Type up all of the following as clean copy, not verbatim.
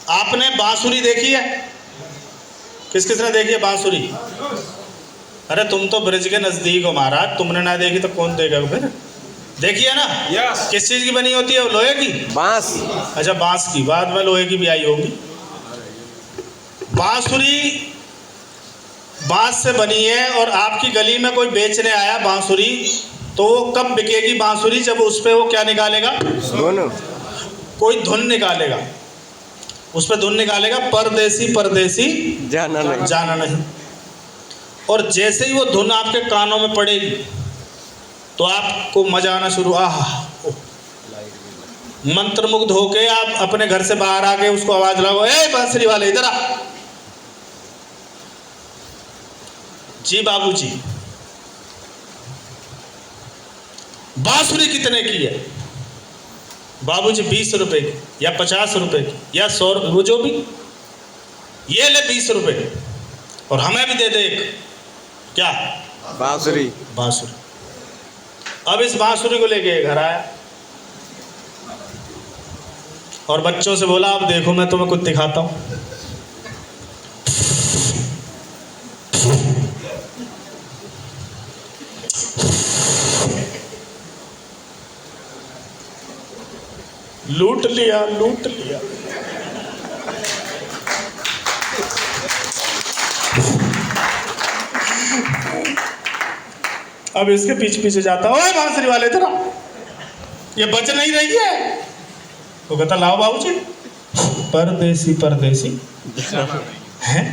आपने बांसुरी देखी है? किस किसने देखी है बांसुरी? अरे तुम तो ब्रिज के नजदीक हो महाराज, तुमने ना देखी तो कौन देखेगा फिर? देखी है ना? Yes. किस चीज की बनी होती है वो? लोहे की? बांस। अच्छा बांस की, बाद में लोहे की भी आई होगी। बांसुरी बांस से बनी है, और आपकी गली में कोई बेचने आया बांसुरी, तो वो कब बिकेगी बांसुरी? जब उस पर वो क्या निकालेगा? दोनों। कोई धुन निकालेगा, उस पर धुन निकालेगा, परदेसी परदेसी जाना नहीं। जाना नहीं। और जैसे ही वो धुन आपके कानों में पड़ेगी तो आपको मजा आना शुरू, आहा, मंत्रमुग्ध होके आप अपने घर से बाहर आके उसको आवाज लगाओ, ए बांसुरी वाले इधर आ। जी बाबूजी। बांसुरी कितने की है? बाबूजी 20 रुपए की, या 50 रुपए की, या 100, वो जो भी। ये ले 20 रुपए, और हमें भी दे दे एक। क्या? बांसुरी। बांसुरी। अब इस बांसुरी को लेके घर आया और बच्चों से बोला, अब देखो मैं तुम्हें कुछ दिखाता हूं। लूट लिया, लूट लिया। अब इसके पीछे पीछे जाता, ओए बांसुरी वाले इधर आ, ये बच नहीं रही है। वो कहता, लाओ बाबूजी। परदेसी परदेसी हैं?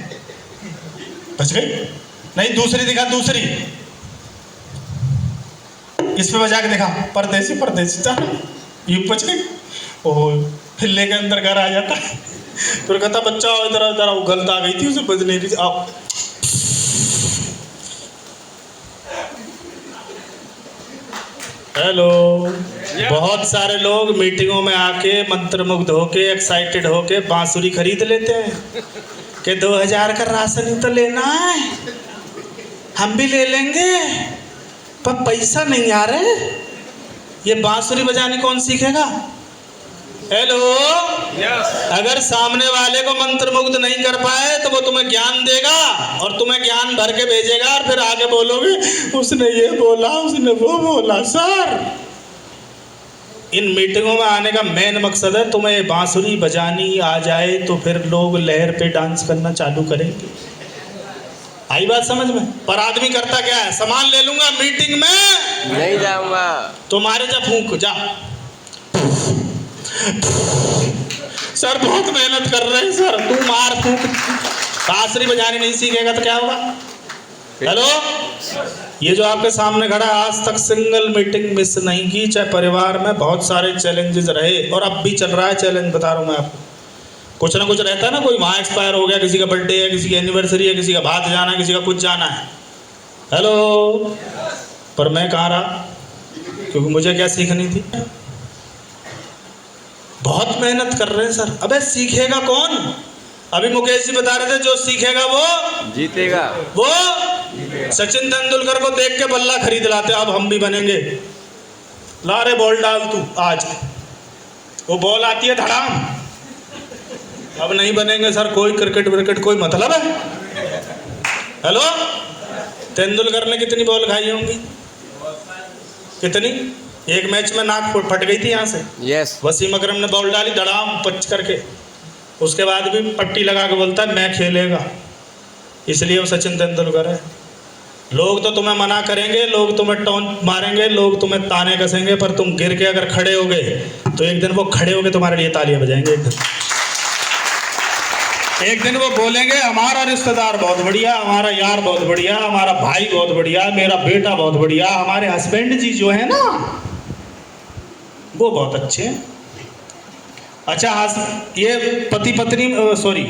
बच गई? नहीं, दूसरी दिखा, दूसरी। इस पे बजा के दिखा, परदेसी परदेसी, ये बच गई। ओह, फिर लेके अंदर घर आ जाता। फिर कहता, बच्चा इधर इधर आओ, गलत आ गई थी, उसे बज नहीं रही थी, आओ। हेलो। बहुत सारे लोग मीटिंगों में आके मंत्रमुग्ध होके, एक्साइटेड होके बांसुरी खरीद लेते हैं कि 2000 का राशन ही तो लेना है, हम भी ले लेंगे, पर पैसा नहीं आ रहे। ये बांसुरी बजाने कौन सीखेगा? हेलो। Yes. अगर सामने वाले को मंत्रमुग्ध नहीं कर पाए तो वो तुम्हें ज्ञान देगा, और तुम्हें ज्ञान भर के भेजेगा, और फिर आगे बोलोगे, उसने ये बोला, उसने वो बोला। सर, इन मीटिंगों में आने का मेन मकसद है तुम्हें बांसुरी बजानी आ जाए, तो फिर लोग लहर पे डांस करना चालू करेंगे। आई बात समझ में? पर आदमी करता क्या है? सामान ले लूंगा, मीटिंग में नहीं जाऊंगा। तुम्हारे जा फूंक जा। सर बहुत मेहनत कर रहे हैं सर, तू मार फूंक। बांसुरी बजानी नहीं सीखेगा तो क्या होगा? हेलो। ये जो आपके सामने खड़ा है, आज तक सिंगल मीटिंग मिस नहीं की, चाहे परिवार में बहुत सारे चैलेंजेस रहे, और अब भी चल रहा है चैलेंज, बता रहा हूँ मैं आपको। कुछ ना कुछ रहता है ना, कोई वहाँ एक्सपायर हो गया, किसी का बर्थडे है, किसी की एनिवर्सरी है, किसी का बात जाना है, किसी का कुछ जाना है। हेलो। पर मैं कहाँ रहा, क्योंकि मुझे क्या सीखनी थी। बहुत मेहनत कर रहे हैं सर। अबे सीखेगा कौन? अभी मुकेश जी बता रहे थे, जो सीखेगा वो जीतेगा। वो सचिन तेंदुलकर को देख के बल्ला खरीद लाते, अब हम भी बनेंगे। ला रे बॉल डाल तू आज, वो बॉल आती है धड़ाम। अब नहीं बनेंगे सर, कोई क्रिकेट विकेट कोई मतलब है? हेलो। तेंदुलकर ने कितनी बॉल खाई होंगी? कितनी? एक मैच में नाक फट गई थी यहाँ से। यस। वसीम अकरम ने बॉल डाली धड़ाम पच करके, उसके बाद भी पट्टी लगा के बोलता है मैं खेलेगा, इसलिए वो सचिन तेंदुलकर है। लोग तो तुम्हें मना करेंगे, लोग तुम्हें टॉन्ट मारेंगे, लोग तुम्हें ताने कसेंगे, पर तुम गिर के अगर खड़े हो गए तो एक दिन वो खड़े होके तुम्हारे लिए तालियां बजाएंगे। एक दिन वो बोलेंगे, हमारा रिश्तेदार बहुत बढ़िया, हमारा यार बहुत बढ़िया, हमारा भाई बहुत बढ़िया, मेरा बेटा बहुत बढ़िया, हमारे हस्बैंड जी जो है ना वो बहुत अच्छे हैं। अच्छा, ये पति पत्नी, सॉरी,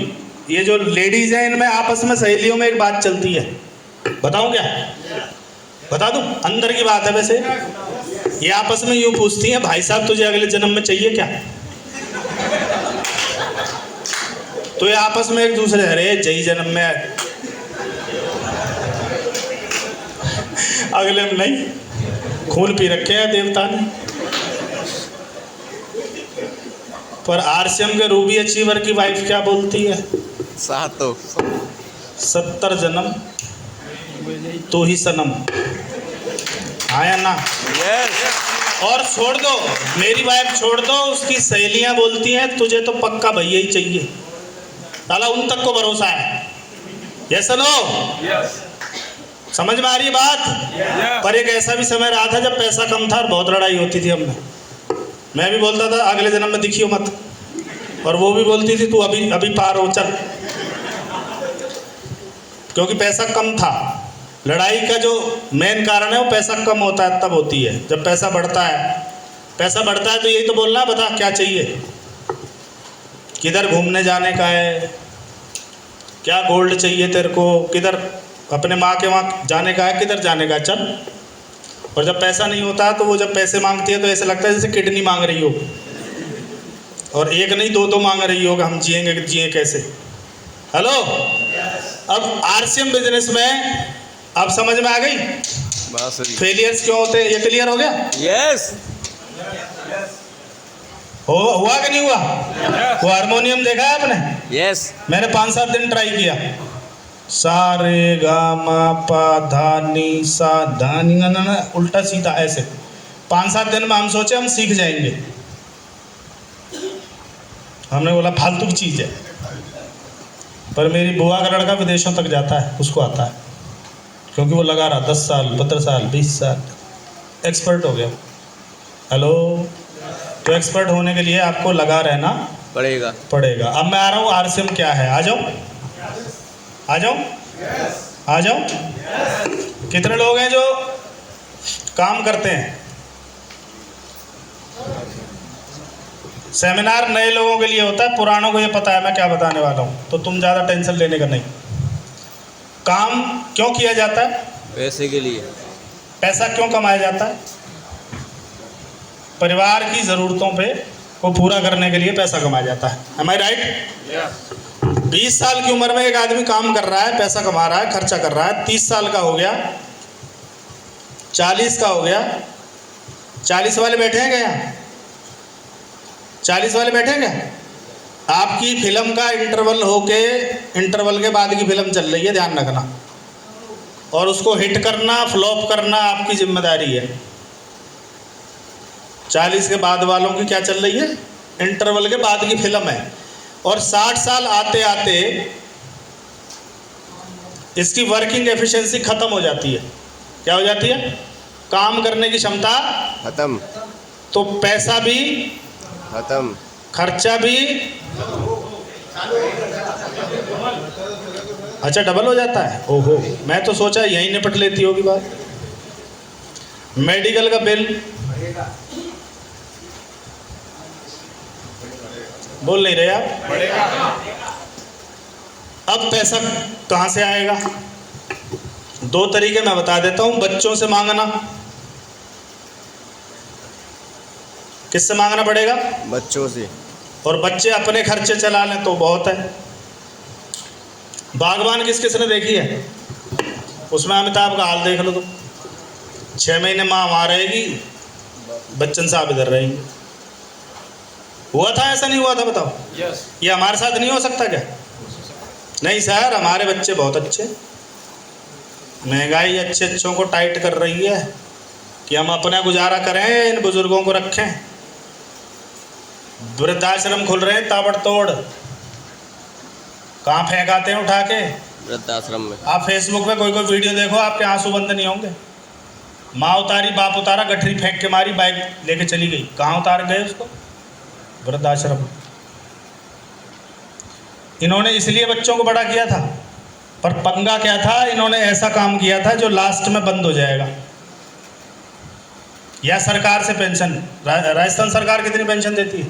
ये जो लेडीज हैं, इनमें आपस में सहेलियों में एक बात चलती है, बताऊं क्या? बता दूं? अंदर की बात है वैसे। ये आपस में यूं पूछती हैं, भाई साहब तुझे अगले जन्म में चाहिए क्या? तो ये आपस में एक दूसरे, अरे जय जन्म में, अगले में नहीं, खून पी रखे हैं देवता ने। पर आरसीएम के रूबी अचीवर की वाइफ क्या बोलती है? सातो 70 जन्म तो ही सनम। हाँ या ना? यस। और छोड़ दो, मेरी वाइफ छोड़ दो, उसकी सहेलियां बोलती हैं तुझे तो पक्का भैया ही चाहिए। साला उन तक को भरोसा है। ये सुनो, समझ में आ रही है बात? पर एक ऐसा भी समय रहा था जब पैसा कम था और बहुत लड़ाई होती थी हमने। मैं भी बोलता था अगले जन्म में दिखियो मत, और वो भी बोलती थी तू अभी अभी पार हो चल, क्योंकि पैसा कम था। लड़ाई का जो मेन कारण है वो पैसा कम होता है तब होती है। जब पैसा बढ़ता है, पैसा बढ़ता है तो यही तो बोलना है, बता क्या चाहिए, किधर घूमने जाने का है, क्या गोल्ड चाहिए तेरे को, किधर अपने माँ के वहाँ जाने का है, किधर जाने का है, चल। और जब पैसा नहीं होता तो वो जब पैसे मांगती है तो ऐसे लगता है जैसे किडनी मांग रही हो, और एक नहीं दो दो मांग रही हो कि हम जिएंगे जिए कैसे। हेलो, अब आरसीएम बिजनेस में अब समझ में आ गई बांसुरी। फेलियर्स क्यों होते हैं? ये क्लियर हो गया? यस। हुआ कि नहीं हुआ? वो हारमोनियम देखा है आपने? यस। मैंने 5-7 दिन ट्राई किया, सा रे गा मा पा धा नी सा धा नी ना ना ना, उल्टा सीधा ऐसे। 5-7 दिन में हम सोचे हम सीख जाएंगे। हमने बोला फालतू की चीज़ है। पर मेरी बुआ का लड़का विदेशों तक जाता है, उसको आता है, क्योंकि वो लगा रहा 10 साल 15 साल 20 साल, एक्सपर्ट हो गया। हेलो, तो एक्सपर्ट होने के लिए आपको लगा रहना पड़ेगा। अब मैं आ रहा हूँ आरसीएम क्या है। आ जाओ आ जाओ आ जाओ। कितने लोग हैं जो काम करते हैं? सेमिनार नए लोगों के लिए होता है, पुरानों को ये पता है मैं क्या बताने वाला हूँ, तो तुम ज़्यादा टेंशन लेने का नहीं। काम क्यों किया जाता है? पैसे के लिए। पैसा क्यों कमाया जाता है? परिवार की ज़रूरतों पे को पूरा करने के लिए पैसा कमाया जाता है। Am I right? 20 साल की उम्र में एक आदमी काम कर रहा है, पैसा कमा रहा है, खर्चा कर रहा है। 30 साल का हो गया, 40 का हो गया। 40 वाले बैठे हैं क्या यहाँ? 40 वाले बैठे हैं क्या? आपकी फिल्म का इंटरवल होके, इंटरवल के बाद की फिल्म चल रही है, ध्यान रखना, और उसको हिट करना फ्लॉप करना आपकी जिम्मेदारी है। 40 के बाद वालों की क्या चल रही है? इंटरवल के बाद की फिल्म है। और 60 साल आते आते इसकी वर्किंग एफिशिएंसी खत्म हो जाती है। क्या हो जाती है? काम करने की क्षमता खत्म। तो पैसा भी खत्म। खर्चा भी, अच्छा डबल हो जाता है। ओहो, मैं तो सोचा यहीं निपट लेती होगी बात। मेडिकल का बिल, बोल नहीं रहे आप? अब पैसा कहाँ से आएगा? 2 तरीके मैं बता देता हूँ। बच्चों से मांगना। किससे मांगना पड़ेगा? बच्चों से। और बच्चे अपने खर्चे चला लें तो बहुत है। बागबान किसने देखी है? उसमें अमिताभ का हाल देख लो तुम। 6 महीने माँ वहाँ रहेगी, बच्चन साहब इधर रहेंगे। हुआ था ऐसा नहीं हुआ था? बताओ। ये हमारे साथ नहीं हो सकता क्या? नहीं सर, हमारे बच्चे बहुत अच्छे। महंगाई अच्छों को टाइट कर रही है कि हम अपना गुजारा करें, इन बुजुर्गों को रखें। वृद्धाश्रम खुल रहे हैं ताबड़तोड़। कहाँ फेंकाते हैं उठा के? वृद्धाश्रम में। आप फेसबुक पे कोई वीडियो देखो, आपके आंसू बंद नहीं होंगे। माँ उतारी, बाप उतारा, गठरी फेंक के मारी, बाइक लेके चली गई। कहाँ उतार गए उसको? वृद्धाश्रम। इन्होंने इसलिए बच्चों को बड़ा किया था, पर पंगा क्या था? इन्होंने ऐसा काम किया था जो लास्ट में बंद हो जाएगा। या सरकार से पेंशन, राजस्थान सरकार कितनी पेंशन देती है?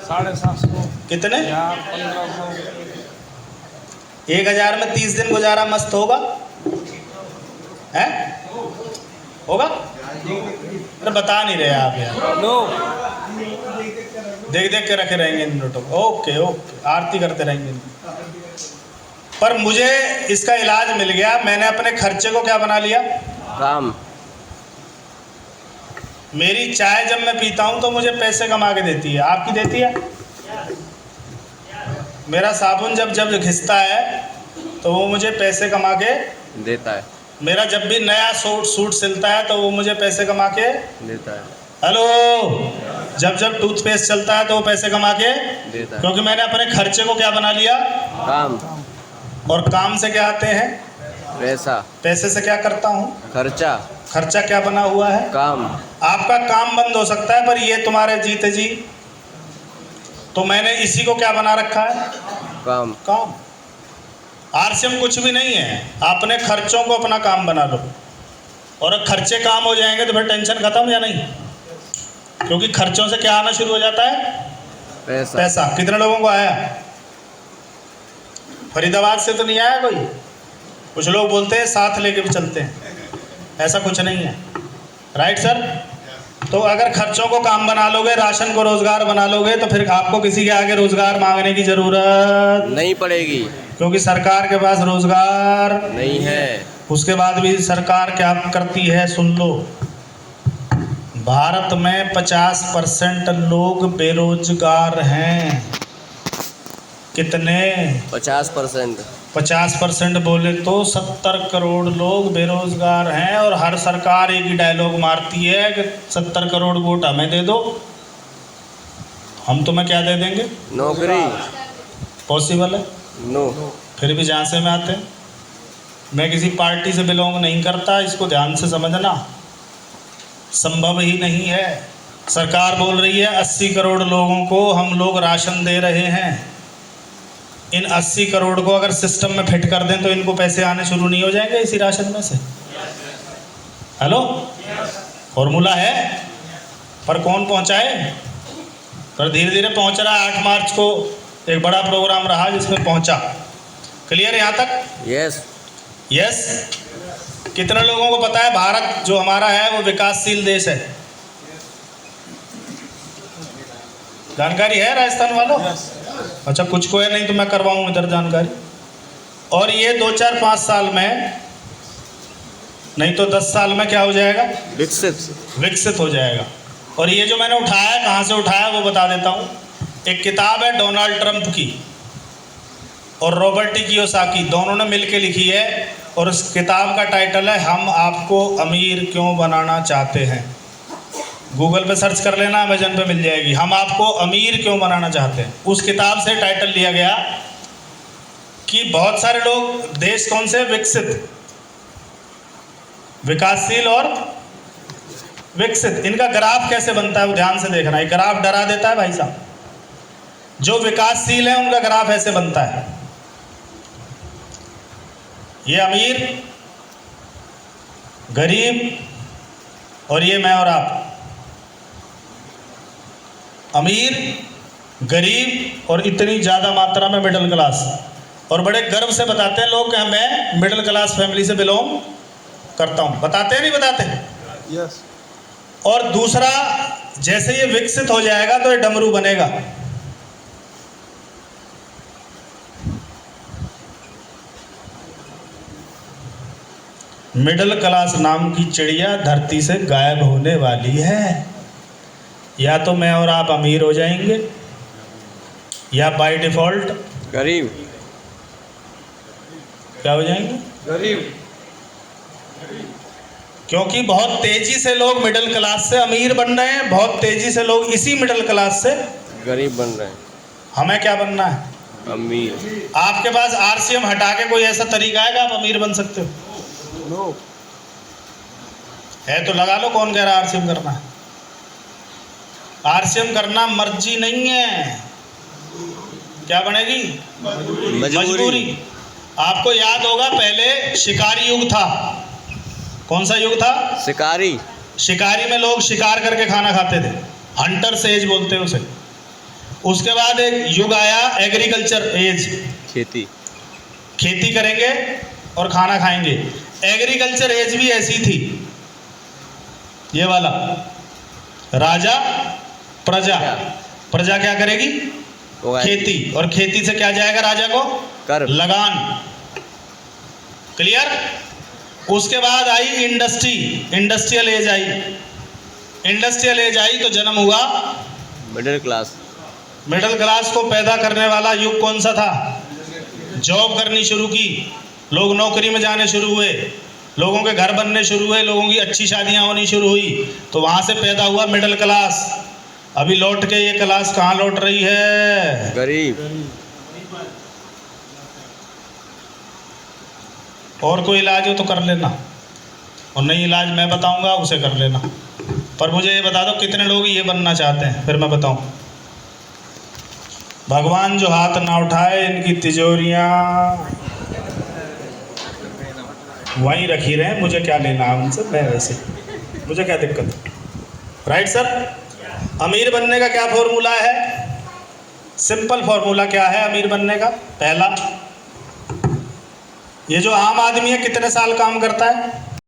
750। कितने? 1500। 1000 में 30 दिन गुजारा मस्त होगा है? होगा? अरे बता नहीं रहे आप यार। नो। देख देख के रखे रहेंगे इन नोटों को। ओके ओके, आरती करते रहेंगे। पर मुझे इसका इलाज मिल गया। मैंने अपने खर्चे को क्या बना लिया? काम। मेरी चाय जब मैं पीता हूँ तो मुझे पैसे कमा के देती है, आपकी देती है? मेरा साबुन जब जब घिसता है तो वो मुझे पैसे कमा के देता है। मेरा जब भी नया सूट सिलता है तो वो मुझे पैसे कमा के देता है। हेलो, जब जब टूथपेस्ट चलता है तो वो पैसे कमा के देता है। क्योंकि मैंने अपने खर्चे को क्या बना लिया? काम। और काम से क्या आते हैं? पैसा। पैसे से क्या करता हूँ? खर्चा। खर्चा क्या बना हुआ है? काम। आपका काम बंद हो सकता है पर ये तुम्हारे जीते जी, तो मैंने इसी को क्या बना रखा है? काम। काम। आरसीएम कुछ भी नहीं है, अपने खर्चों को अपना काम बना लो, और खर्चे काम हो जाएंगे तो फिर टेंशन खत्म या नहीं? क्योंकि खर्चों से क्या आना शुरू हो जाता है? पैसा। पैसा। कितने लोगों को आया? फरीदाबाद से तो नहीं आया कोई? कुछ लोग बोलते हैं साथ लेके भी चलते हैं, ऐसा कुछ नहीं है। Right sir? तो अगर खर्चों को काम बना लोगे, राशन को रोजगार बना लोगे, तो फिर आपको किसी के आगे रोजगार मांगने की जरूरत नहीं पड़ेगी, क्योंकि सरकार के पास रोजगार नहीं है। उसके बाद भी सरकार क्या करती है सुन लो, भारत में 50% लोग बेरोजगार हैं। कितने? 50%। 50% बोले तो 70 करोड़ लोग बेरोजगार हैं, और हर सरकार एक ही डायलॉग मारती है कि 70 करोड़ वोट हमें दे दो, हम तुम्हें क्या दे देंगे? नौकरी। पॉसिबल है? नो। फिर भी झांसे में आते हैं। मैं किसी पार्टी से बिलोंग नहीं करता, इसको ध्यान से समझना, संभव ही नहीं है। सरकार बोल रही है 80 करोड़ लोगों को हम लोग राशन दे रहे हैं। इन 80 करोड़ को अगर सिस्टम में फिट कर दें तो इनको पैसे आने शुरू नहीं हो जाएंगे इसी राशन में से? हेलो, फॉर्मूला है, पर कौन पहुंचाए? पर धीरे धीरे पहुंच रहा है। 8 मार्च को एक बड़ा प्रोग्राम रहा जिसमें पहुंचा। क्लियर यहाँ तक? यस। यस। कितने लोगों को पता है भारत जो हमारा है वो विकासशील देश है? जानकारी है राजस्थान वालों? अच्छा, कुछ को है, नहीं तो मैं करवाऊँ इधर जानकारी। और ये 2-4-5 साल में, नहीं तो 10 साल में क्या हो जाएगा? विकसित हो जाएगा। और ये जो मैंने उठाया है, कहाँ से उठाया वो बता देता हूँ। एक किताब है डोनाल्ड ट्रंप की और रॉबर्ट कियोसाकी, दोनों ने मिलके लिखी है, और उस किताब का टाइटल है हम आपको अमीर क्यों बनाना चाहते हैं। गूगल पे सर्च कर लेना, अमेजन पे मिल जाएगी, हम आपको अमीर क्यों बनाना चाहते हैं। उस किताब से टाइटल लिया गया कि बहुत सारे लोग, देश कौन से? विकसित, विकासशील और विकसित। इनका ग्राफ कैसे बनता है वो ध्यान से देखना। ये ग्राफ डरा देता है भाई साहब। जो विकासशील है उनका ग्राफ ऐसे बनता है, ये अमीर, गरीब, और ये मैं और आप। अमीर, गरीब और इतनी ज़्यादा मात्रा में मिडिल क्लास। और बड़े गर्व से बताते हैं लोग कि मैं मिडिल क्लास फैमिली से बिलोंग करता हूँ। बताते हैं नहीं बताते? यस। और दूसरा, जैसे ये विकसित हो जाएगा तो ये डमरू बनेगा। मिडिल क्लास नाम की चिड़िया धरती से गायब होने वाली है। या तो मैं और आप अमीर हो जाएंगे, या बाय डिफॉल्ट गरीब। क्या हो जाएंगे? गरीब। क्योंकि बहुत तेजी से लोग मिडिल क्लास से अमीर बन रहे हैं, बहुत तेजी से लोग इसी मिडिल क्लास से गरीब बन रहे हैं। हमें क्या बनना है? अमीर। आपके पास आरसीएम हटा के कोई ऐसा तरीका है कि आप अमीर बन सकते हो? नो। है तो लगा लो, कौन कह रहा है आरसीएम करना है? आरसीएम करना मर्जी नहीं है। क्या बनेगी? मजबूरी। आपको याद होगा पहले शिकारी युग था। कौन सा युग था? शिकारी। शिकारी में लोग शिकार करके खाना खाते थे, हंटर्स एज बोलते हैं उसे। उसके बाद एक युग आया एग्रीकल्चर एज, खेती करेंगे और खाना खाएंगे। एग्रीकल्चर एज भी ऐसी थी, ये वाला, राजा प्रजा। प्रजा क्या करेगी? खेती, और खेती से क्या जाएगा राजा को? कर। लगान। क्लियर? उसके बाद आई इंडस्ट्रियल एज आई। इंडस्ट्रियल एज आई तो जन्म हुआ। Middle class. मिडिल क्लास को पैदा करने वाला युग कौन सा था? जॉब करनी शुरू की, लोग नौकरी में जाने शुरू हुए, लोगों के घर बनने शुरू हुए, लोगों की अच्छी शादियां होनी शुरू हुई, तो वहां से पैदा हुआ मिडिल क्लास। अभी लौट के ये क्लास कहाँ लौट रही है? गरीब। और कोई इलाज हो तो कर लेना, और नहीं इलाज मैं बताऊंगा उसे कर लेना। पर मुझे ये बता दो कितने लोग ये बनना चाहते हैं, फिर मैं बताऊं। भगवान जो हाथ ना उठाए इनकी तिजोरियां वहीं रखी रहे, मुझे क्या लेना है उनसे, मैं वैसे मुझे क्या दिक्कत है? Right sir. अमीर बनने का क्या फॉर्मूला है? सिंपल फॉर्मूला क्या है अमीर बनने का? पहला, ये जो आम आदमी है कितने साल काम करता है?